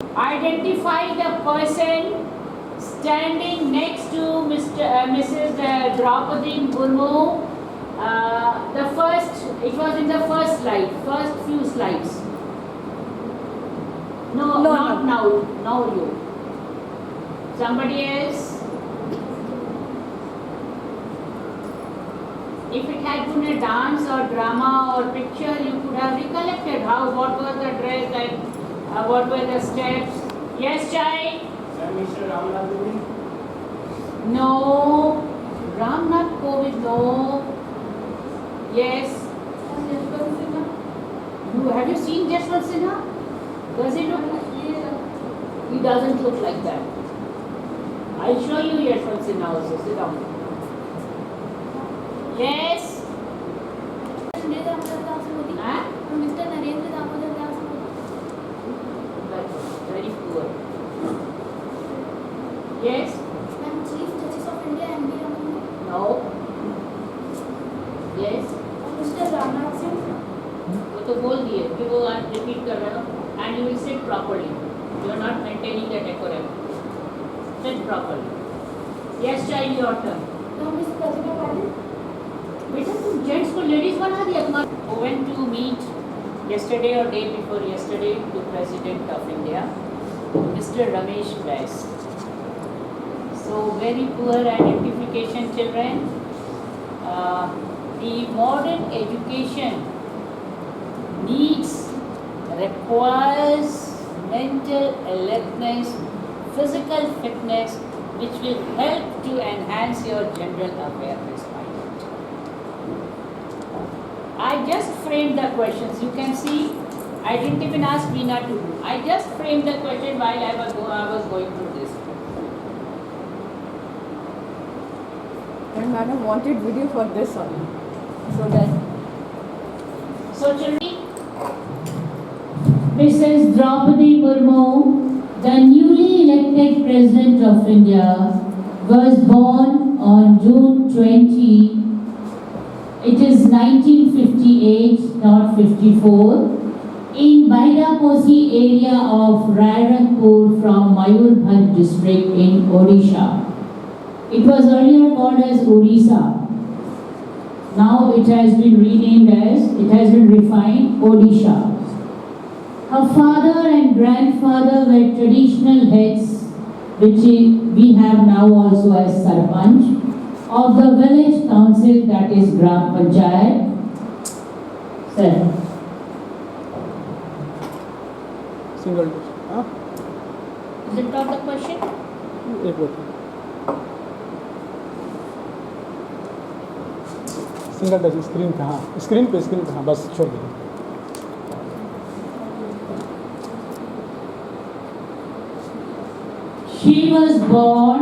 Identify the person standing next to Mrs. Draupadi Murmu. It was in the first slide, first few slides. No, not now. Now you. Somebody else. If it had been a dance or drama or picture, you could have recollected what was the dress and what were the steps. Yes, Chai? Mr. Ramnath Kovind? No. Ramnath Kovind, no. Yes. Have you seen Jashwant Sinha? Does he look like? He doesn't look like that. I'll show you Yashwant Sinha also. Sit down. Yes. Mr. Narendra Damodar Das Modi. Very poor. Yes. And Chief Justice of India M.B. Ramana. No. Yes. Mr. Ramnath Singh. वो तो बोल दिए कि वो आज repeat कर रहे हो and you will sit properly. You are not maintaining the decorum. Sit properly. Yes, child, your turn. Now, Mr. President Patil. बेटा तुम जेंट्स को लेडीज बना दिया तुम्हारा. Who went to meet yesterday or day before yesterday to President of India, Mr. Ramesh Bais. So very poor identification, children. The modern education requires mental alertness, physical fitness, which will help to enhance your general awareness. I just framed the questions. You can see, I didn't even ask Veena to do. I just framed the question while I was going through this. And madam wanted video for this only. So children, Mrs. Draupadi Murmu, the newly elected President of India, was born on June 20. It is 1958, not 54, in Bairaposi area of Rairanpur from Mayurbhanj district in Odisha. It was earlier called as Orissa. Now it has been refined Odisha. Her father and grandfather were traditional heads, which we have now also as Sarpanch, of the village council, that is Gram Panchayat. Sir. Single. Huh? Is it not the question? Single touch screen पे. हाँ screen पे हाँ बस छोड़ दीजिए. She was born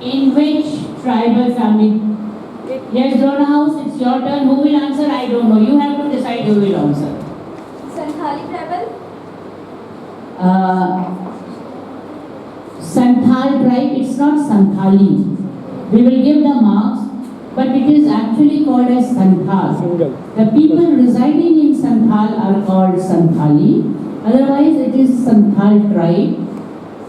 in which tribal family? Yes, Dona House, it's your turn. Who will answer? I don't know. You have to decide who will answer. Santhali tribal. Santhal tribe, it's not Santhali. We will give the marks, but it is actually called as Santhal. Single. The people residing in Santhal are called Santhali. Otherwise, it is Santhal tribe.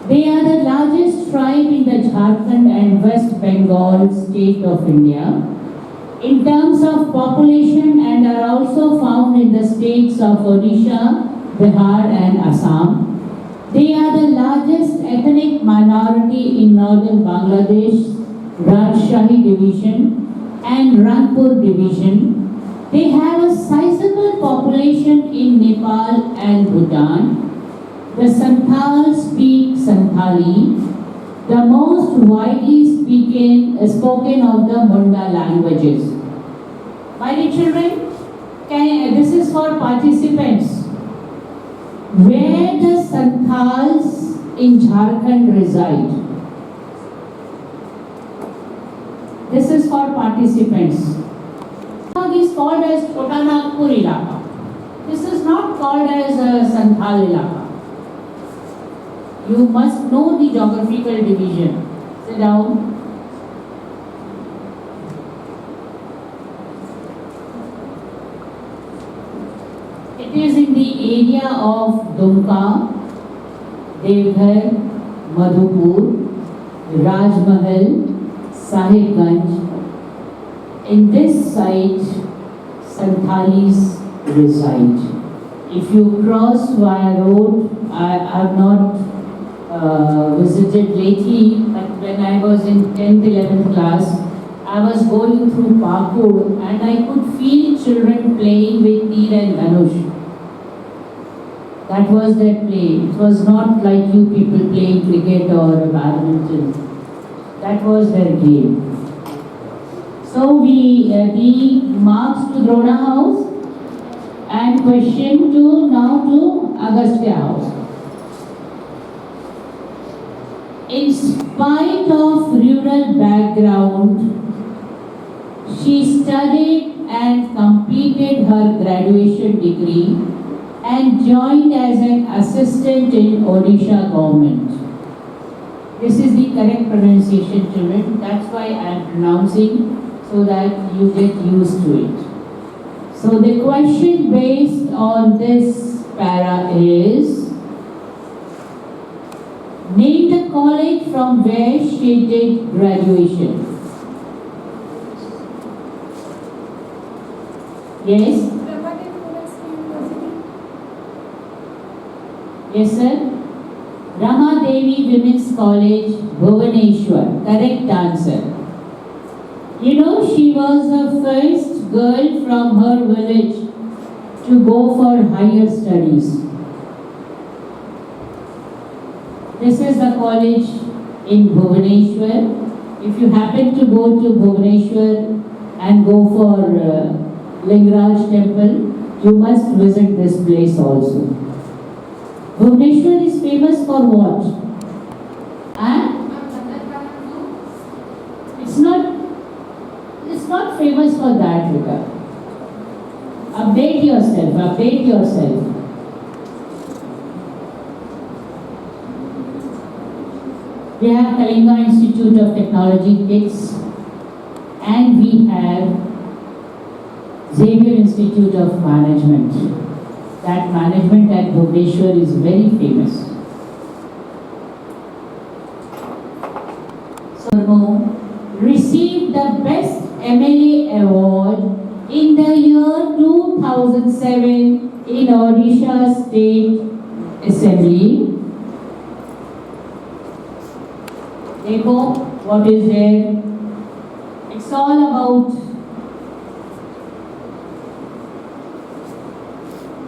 They are the largest tribe in the Jharkhand and West Bengal state of India in terms of population, and are also found in the states of Odisha, Bihar and Assam. They are the largest ethnic minority in northern Bangladesh, Rajshahi division and Rangpur division. They have a sizable population in Nepal and Bhutan. The Santhal speak Santhali, the most widely spoken of the Munda languages. My dear children, this is for participants. Where the Santhals in Jharkhand reside? This is for participants. It is called as Chota Nagpur Ilaka. This is not called as Santhal Ilaka. You must know the geographical division. Sit down. It is in the area of Dumka, Devghar, Madhupur, Rajmahal, Sahibganj. In this site, Santhalis reside. If you cross via road, I have not visited lately, but when I was in 10th, 11th class, I was going through Pakur and I could feel children playing with Tir and Dhanush. That was their play. It was not like you people playing cricket or badminton. That was their game. So the marks to Drona House and question now to Agastya House. In spite of rural background, she studied and completed her graduation degree and joined as an assistant in Odisha government. This is the correct pronunciation, children. That's why I am pronouncing so that you get used to it. So the question based on this para is, name the college from where she did graduation. Yes? Yes, sir. Rama Devi Women's College, Bhubaneswar. Correct answer. You know, she was the first girl from her village to go for higher studies. This is the college in Bhubaneswar. If you happen to go to Bhubaneswar and go for Lingaraj temple, you must visit this place also. Bhubaneswar is famous for what? It's not famous for that, Rika. Update yourself. We have Kalinga Institute of Technology, KITS, and we have Xavier Institute of Management. That management at Bhubaneswar is very famous. So, received the Best MLA Award in the year 2007 in Odisha State Assembly. Dekho, what is there? It's all about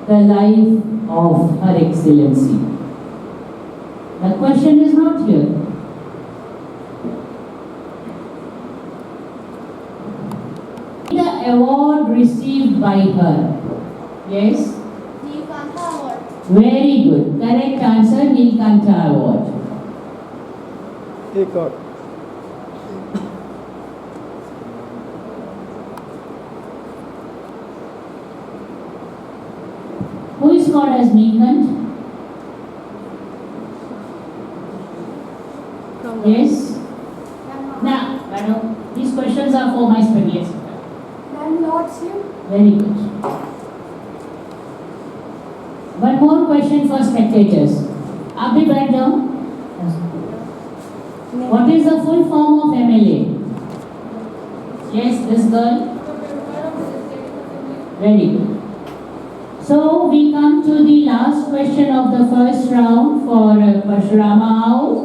the life of Her Excellency. The question is not here. The award received by her. Yes? Neelkantha Award. Very good. Correct answer, Neelkantha Award. एक और Who is called as Neelkant? Yes? Now, Madam, these questions are for my studies. Then Lord Shiv. Very good. One more question for spectators. आप भी बैठ जाओ. What is the full form of MLA? Yes, this girl. Very good. So we come to the last question of the first round for Parshurama House.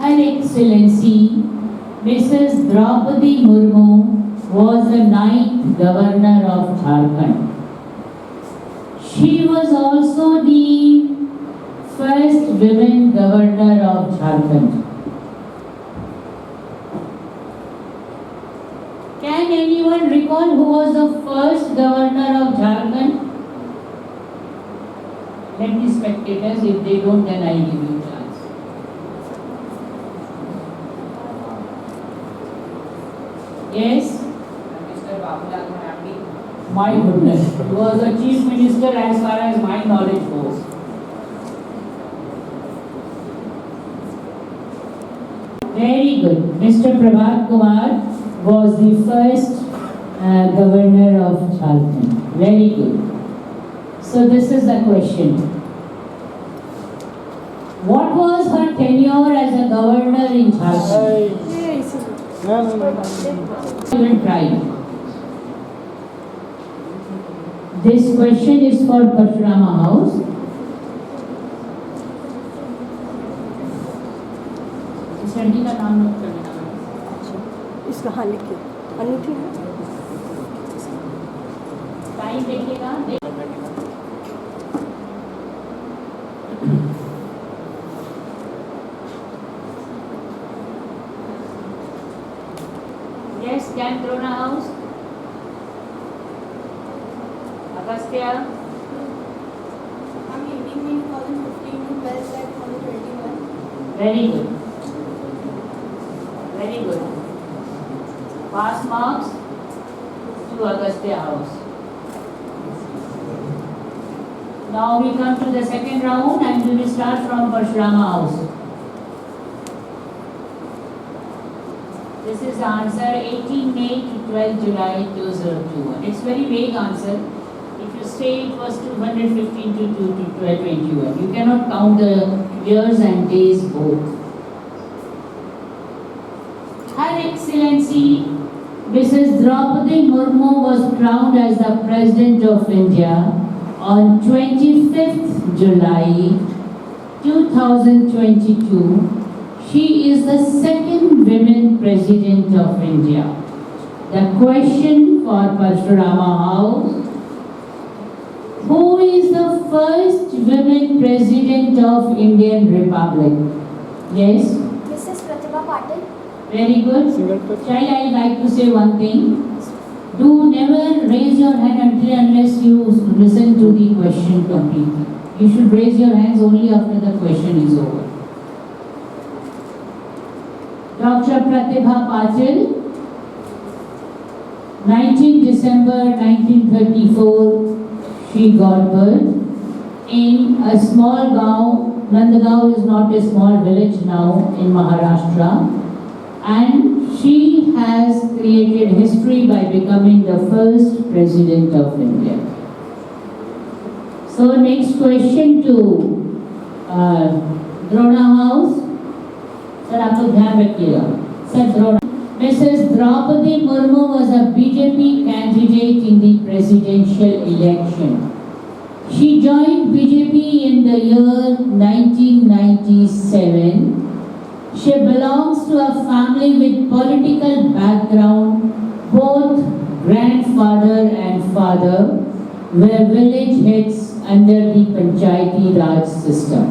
Her Excellency Mrs. Draupadi Murmu was the 9th Governor of Jharkhand. She was also the first women Governor of Jharkhand. Can anyone recall who was the first Governor of Jharkhand? Let the spectators, if they don't, then I will give you a chance. Yes? Mr. Babulal Marandi. My goodness, he was the Chief Minister as far as my knowledge goes. Very good. Mr. Prabhat Kumar was the first Governor of Jharkhand. Very good. So this is the question. What was her tenure as a governor in Jharkhand? No, no, no, no. Even try. This question is for Parshurama House. इस लड़की का नाम note कर लेना। इसका हाँ लिखिए अनूठी है टाइम देखिएगा। Yes, can Drona House? Agastya? I'm eating in 2015 to 12 at 2021. Very good. Very good. Pass marks to Agastya House. Now we come to the second round and we will start from Parshurama House. This is the answer 18 May to 12 July 2021. It's very vague answer. If you say it was 215 to 1221, you cannot count the years and days both. Her Excellency Mrs. Draupadi Murmu was crowned as the President of India on 25th July 2022. She is the second women President of India. The question for Parshurama House: who is the first women President of Indian Republic? Yes? Mrs. Pratibha Patil. Very good. Single touch. Child, I like to say one thing. Do never raise your hand unless you listen to the question completely. You should raise your hands only after the question is over. Dr. Pratibha Patil, 19 December 1934, she got birth in a small gaon. Nandagaon is not a small village now in Maharashtra. And she has created history by becoming the first President of India. So next question to Drona House. Sir, आप लोग ध्यान रखिएगा. Sir, Drona. Mrs. Draupadi Murmu was a BJP candidate in the presidential election. She joined BJP in the year 1997. She belongs to a family with political background. Both grandfather and father were village heads under the Panchayati Raj system.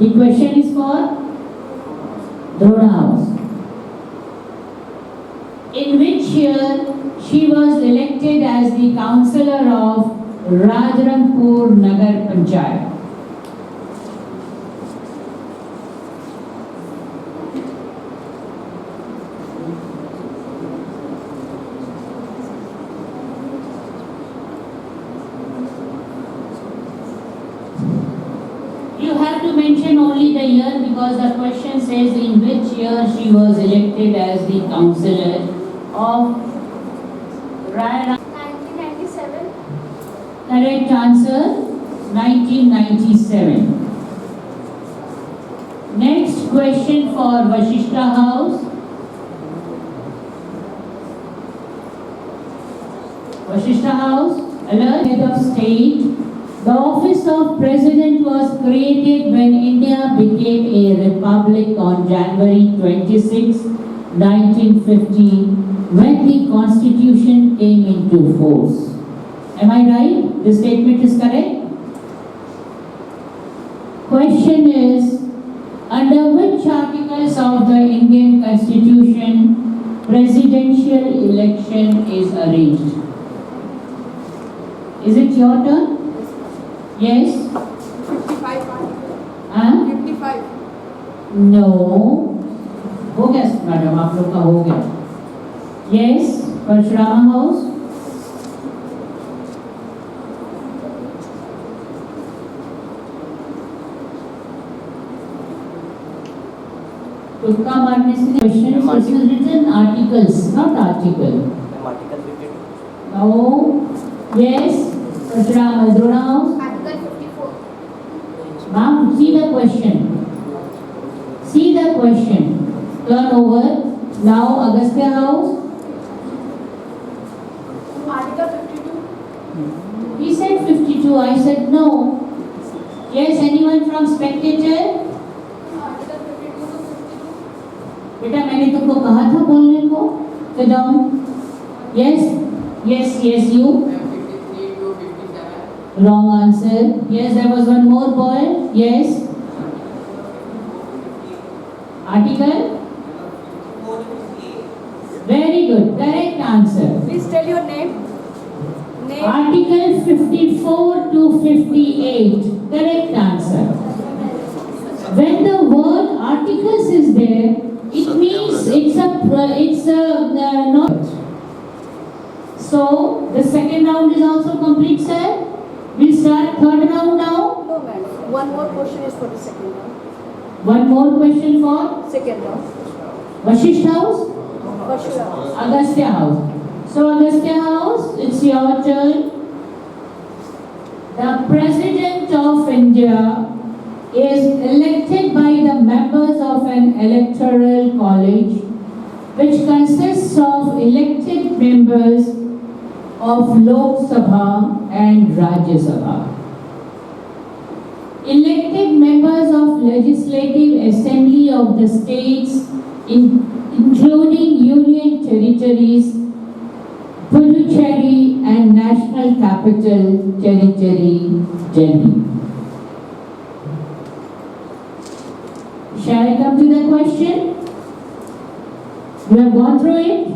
The question is for Drona House. In which year she was elected as the councillor of Rajrangpur Nagar Panchayat? You have to mention only the year because the question says in which year she was elected as the councillor of Rajrangpur. 1997. Correct answer, 1997. Next question for Vashishta House. Vashishta House, alert head of state. The office of President was created when India became a republic on January 26, 1950, when the Constitution came into force. Am I right? This statement is correct? Question is, under which articles of the Indian Constitution presidential election is arranged? Is it your turn? Yes? 55 article. Huh? 55. No. हो गया madam, आप लोग का हो गया. Yes, Parshurama House. तुक्का मारने से question is written articles, not article. Article 52. No. Yes, Parshurama House. Article 54. Ma'am, see the question. See the question. Turn over. Now, Agastya House. Article 52. He said 52. I said no. Yes, anyone from spectator? Article 52 to 52. बेटा मैंने तुमको कहा था बोलने को. Sit down. Yes. Yes. Yes. You. 53 to 57. Wrong answer. Yes, there was one more boy. Yes. Article. Very good. Correct answer. Please tell your name. Name. Article 54 to 58. Correct answer. When the word articles is there, it means it's a not. So the second round is also complete, sir. We'll start third round now. No, madam. One more question is for the second round. One more question for Second round. Vashisht House, For sure. Agastya House. So Agastya House, it's your turn. The President of India is elected by the members of an electoral college which consists of elected members of Lok Sabha and Rajya Sabha. Elected members of Legislative Assembly of the states including Union Territories, Puducherry and National Capital Territory, Delhi. Shall I come to the question? You have gone through it?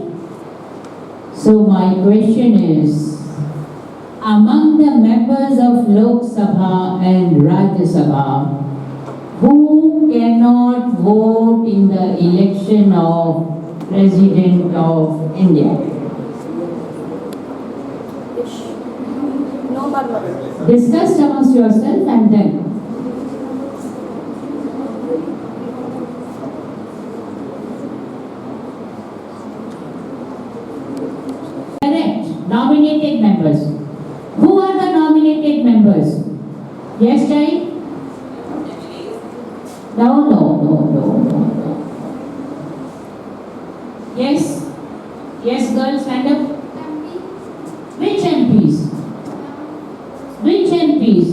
So my question is, among the members of Lok Sabha and Rajya Sabha, who cannot vote in the election of President of India? No, madam. Discuss amongst yourself and then. Correct. Nominated members. Who are the nominated members? Yes, child? No. Yes? Yes, girls, stand up. MP. Which MPs? Which MPs?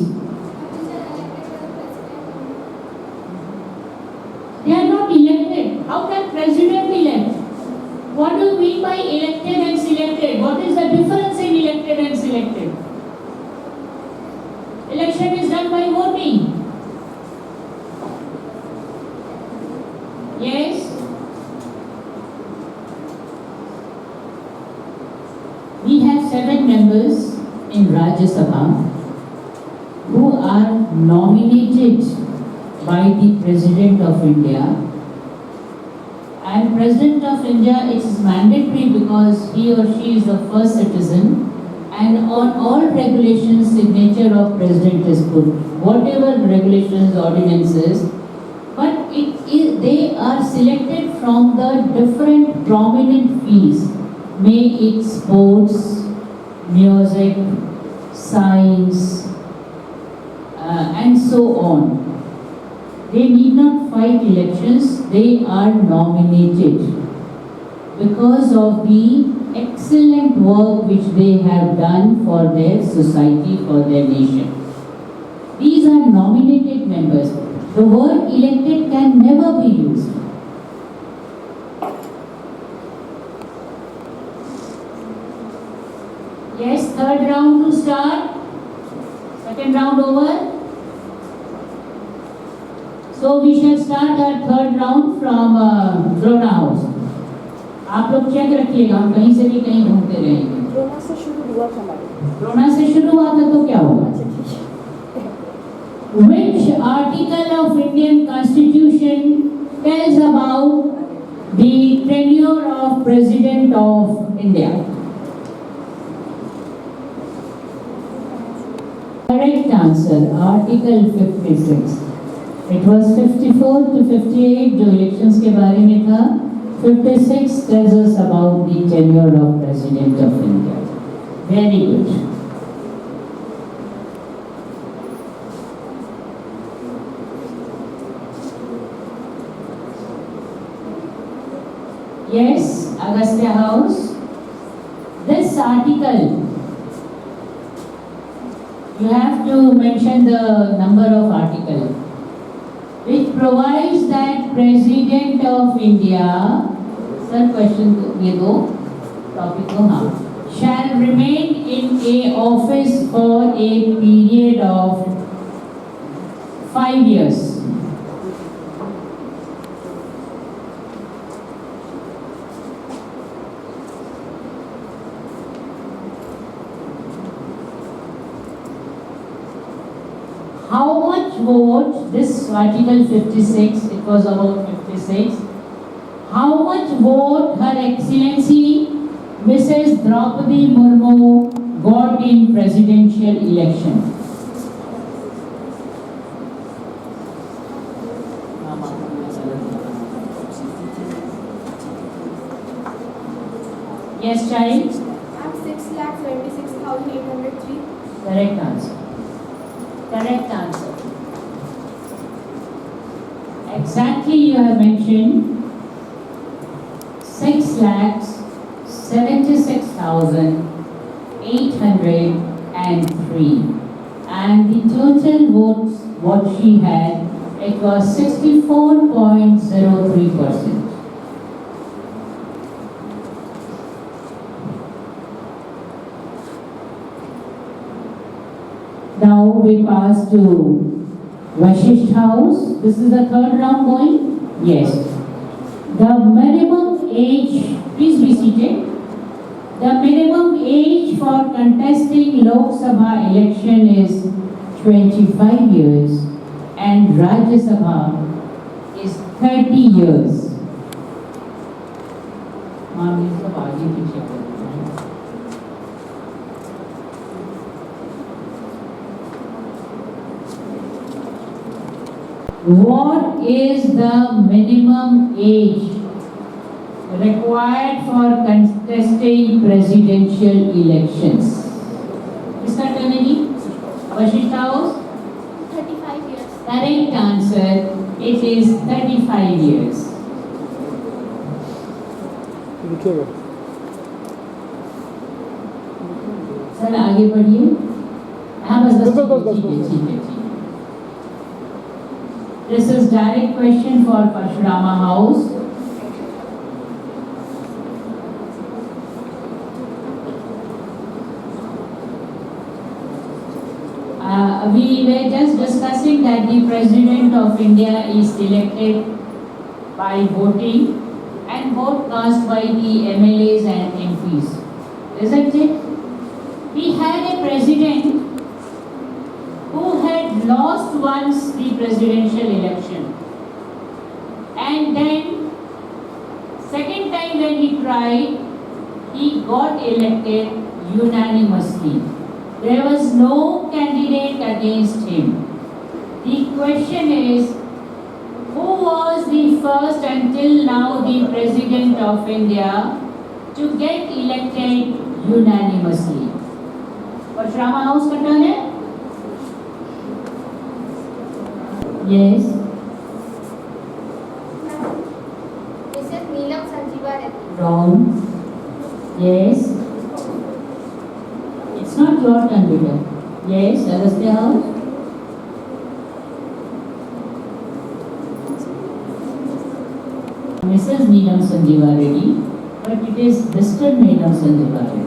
They are not elected. How can president elect? What do you mean by elected and selected? What is the difference in elected and selected? Election is done by voting. Yes? We have 7 members in Rajya Sabha who are nominated by the President of India. And President of India, it is mandatory because he or she is the first citizen, and on all regulations signature of President is put, whatever regulations, ordinances, but they are selected from the different prominent fields, may it sports, music, science, and so on. They need not fight elections, they are nominated because of the excellent work which they have done for their society, for their nation. These are nominated members. The word elected can never be used. Yes, third round to start. Second round over. So we shall start our third round from Drona House. आप लोग check रखिएगा, हम कहीं से भी कहीं घूमते रहेंगे. द्रोणा से शुरू हुआ था मैडम. द्रोणा से शुरू हुआ था तो क्या होगा? अच्छा ठीक है. Which article of Indian Constitution tells about the tenure of President of India? Correct answer, Article 56. It was 54 to 58 जो elections के बारे में था. 56 tells us about the tenure of President of India. Very good. Yes, Agastya House. This article, you have to mention the number of article, which provides that President of India, sir question ये दो topic को हाँ, shall remain in a office for a period of 5 years. How much vote, this article 56, it was about 56, how much vote Her Excellency Mrs. Draupadi Murmu got in presidential election? Yes, child? I'm 6,26,803. Correct answer. Correct answer. Exactly, you have mentioned 6,76,803, and the total votes what she had, it was 64.03%. Now we pass to Vashisht House. This is the third round going? Yes. The minimum age, please be seated. The minimum age for contesting Lok Sabha election is 25 years and Rajya Sabha is 30 years. Ma'am, ये सब आगे पीछे करते हैं. What is the minimum age required for contesting presidential elections? Mr. Tanani, Vashisht House? 35 years. Correct answer, it is 35 years. लिखिएगा. Sir आगे बढ़िए. हाँ बस बस, ठीक है. This is direct question for Parshurama House. We were just discussing that the President of India is elected by voting and vote cast by the MLAs and MPs. Isn't it? We had a president who had lost once the presidential election, and then second time when he tried, he got elected unanimously. There was no candidate against him. The question is, who was the first until now the President of India to get elected unanimously? Parshurama House ka turn hai? Yes. Mrs. Neelam Sanjeeva Reddy. Wrong. Yes. It's not your turn, beta. Yes, Agastya House. Mrs. Neelam Sanjeeva Reddy, but it is Mr. Neelam Sanjeeva Reddy.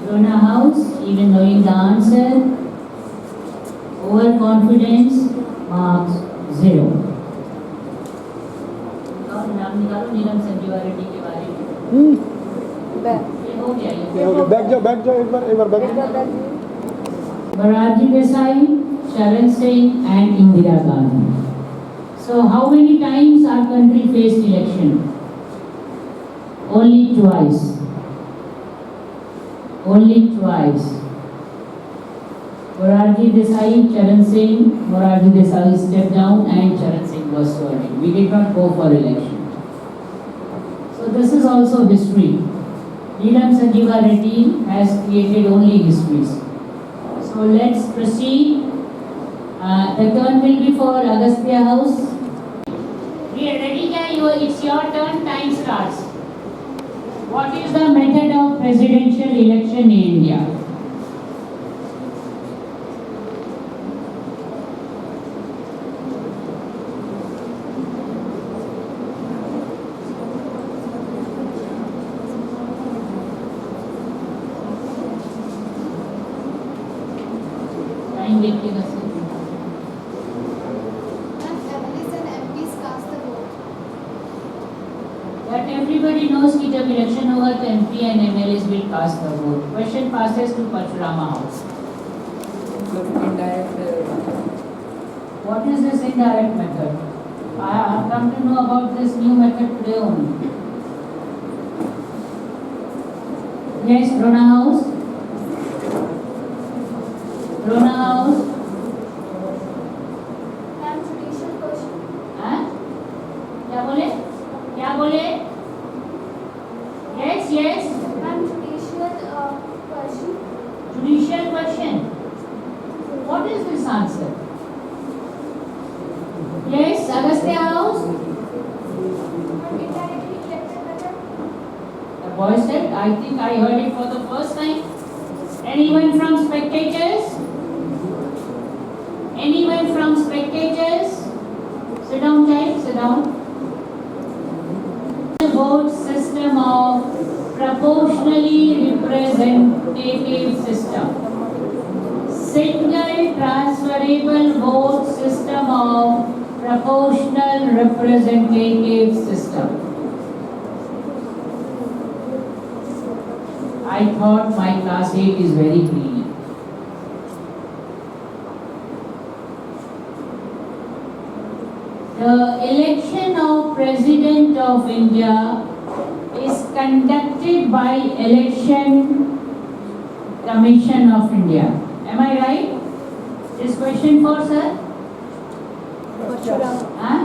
Rona House, even knowing the answer, overconfidence, marks 0. और नाम निकालो नीलम संजीवा रेड्डी के बारे में. ये हो गया ये. बैठ जाओ एक बार बैठ जाओ. Morarji Desai, Sharan Singh and Indira Gandhi. So how many times our country faced election? Only twice. Only twice. Morarji Desai, Charan Singh, Morarji Desai stepped down and Charan Singh was sworn in. We did not go for election. So this is also history. Neelam Sanjeeva Reddy has created only histories. So let's proceed. The turn will be for Agastya House. ready क्या? It's your turn. Time starts. What is the method of presidential election in India? Time लिखिएगा sir. MLAs and MPs cast the vote. But everybody knows कि जब election होगा तो MP and MLAs will cast the vote. Question passes to Parshurama House. Indirect. What is this indirect method? I have come to know about this new method today only. Yes, Rona House. Rona House. Ma'am, judicial question. हाँ? क्या बोले? क्या बोले? Yes, yes. Ma'am, judicial question. Judicial question. What is this answer? Yes, Agastya House. Ma'am, indirectly elected method. The boy said, I think I heard it for the first time. Anyone from spectators? Anyone from spectators? Sit down, child, sit down. The vote system of proportionally representative system. Single transferable vote system of proportional representative system. I thought my class 8 is very greedy. The election of President of India is conducted by Election Commission of India. Am I right? This question for sir? हाँ?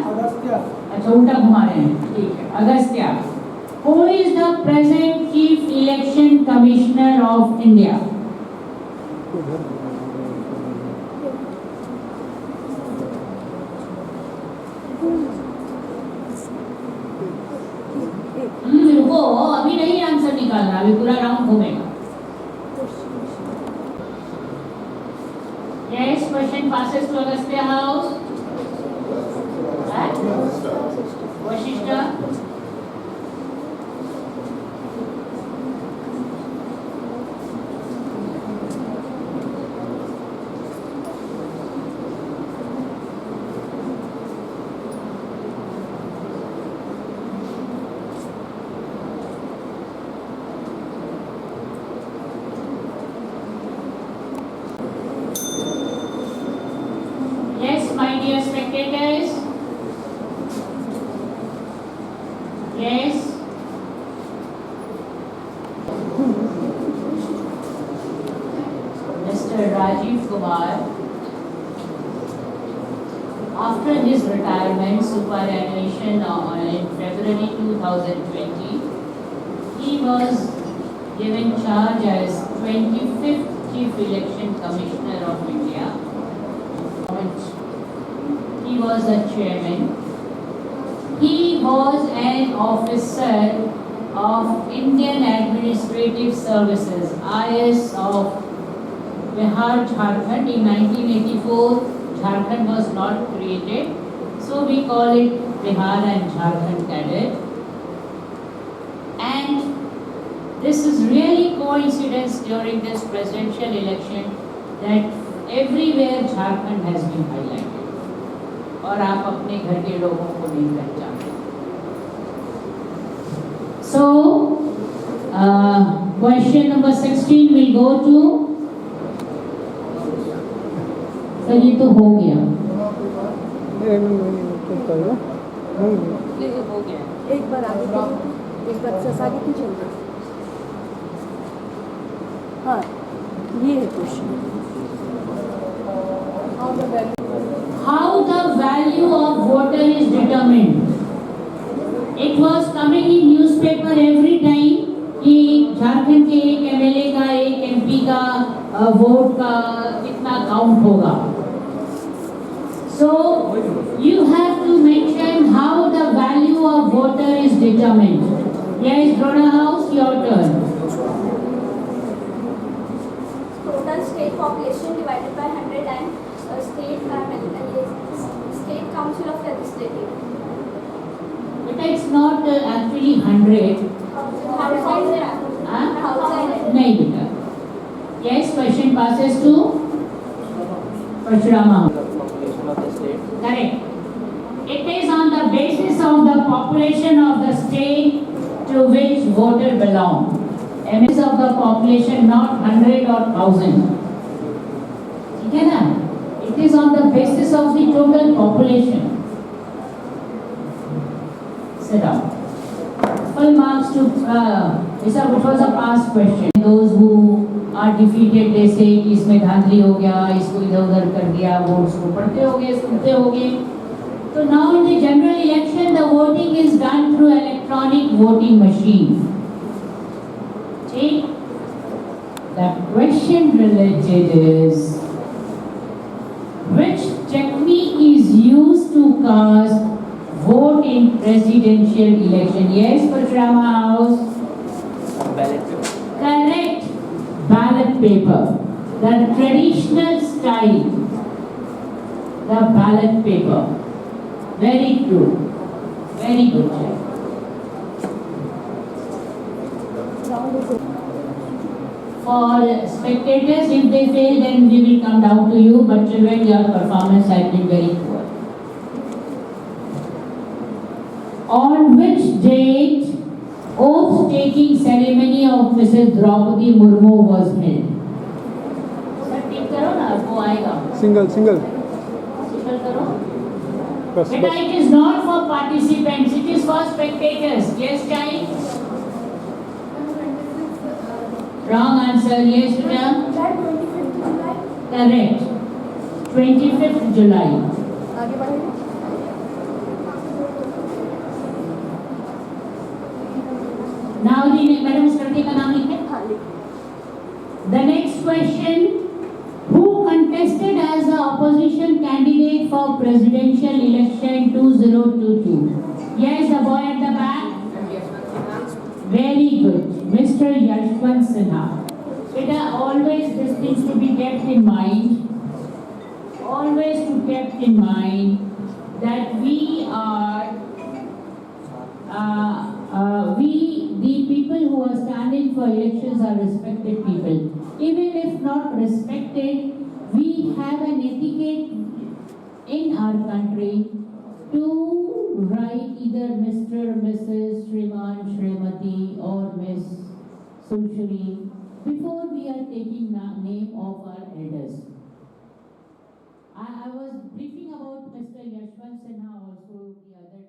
अच्छा उल्टा घुमा रहे हैं. ठीक है. Agastya. Who is the present Chief Election Commissioner of India? रुको, अभी नहीं आंसर निकालना, अभी पूरा राउंड घूमेगा. Yes, question passes to Agastya House. Vashishta. Yes, my dear spectators. Yes. Mr. Rajiv Kumar, after his retirement superannuation in February 2020, he was given charge as 25th Chief Election Commissioner of India. He was a chairman. He was an officer of Indian Administrative Services, IS of Bihar, Jharkhand. In 1984, Jharkhand was not created, so we call it Bihar and Jharkhand cadet. And this is really coincidence during this presidential election that everywhere Jharkhand has been highlighted. और आप अपने घर के लोगों को नहीं पहचानते. So, question number 16 will go to. Sir ये तो हो गया. हो गया. एक बार आगे करो, एक बार से आगे क्यों चल रहा है? हाँ, ये है question. How the value of voter is determined. It was coming in newspaper every time कि झारखंड के एक एमएलए का एक एमपी का वोट का कितना काउंट होगा. So you have to mention how the of voter is determined. Yes, Drona House, your turn. Total state population divided by 100 and state council of legislative. But it's not actually 100. नहीं बेटा. Yes, question passes to Parshurama. Population of the state. Correct. It is on the basis of the population of the state to which voter belong. MS of the population, not 100 or 1000. ठीक है ना? It is on the basis of the total population. Sit down. Full marks to which was a past question. Those who are defeated, they say कि इसमें धांधली हो गया, इसको इधर उधर कर दिया, वोट्स को पढ़ते होगे, सुनते होगे. So now in the general election, the voting is done through electronic voting machine. ठीक? The question related is, which technique is used to cast vote in presidential election? Yes, Parshurama House. Ballot paper. Correct. Ballot paper. The traditional style. The ballot paper. Very true. Very good. For spectators, if they fail, then we will come down to you. But children, your performance has been very poor. On which date oath-taking ceremony of Mrs. Draupadi Murmu was held? Sir, take करो ना, वो आएगा. Single. Single करो. बस Beta, it is not for participants, it is for spectators. Yes, child? Wrong answer. Yes, Beta? Correct. 25th July. आगे बढ़ेंगे. Now the madam इस लड़के का नाम लिखे. The next question: who contested as the opposition candidate for presidential election 2022? Yes, the boy at the back. Very good, Mr. Yashwant Sinha. Beta, always these things to be kept in mind. Always to kept in mind that we are the people who are standing for elections are respected people. Even if not respected, we have an etiquette in our country to write either Mr., Mrs., Shriman, Shrimati or Miss Sulshri before we are taking the name of our elders. I was briefing about Mr. Yashwant Sinha also the other day.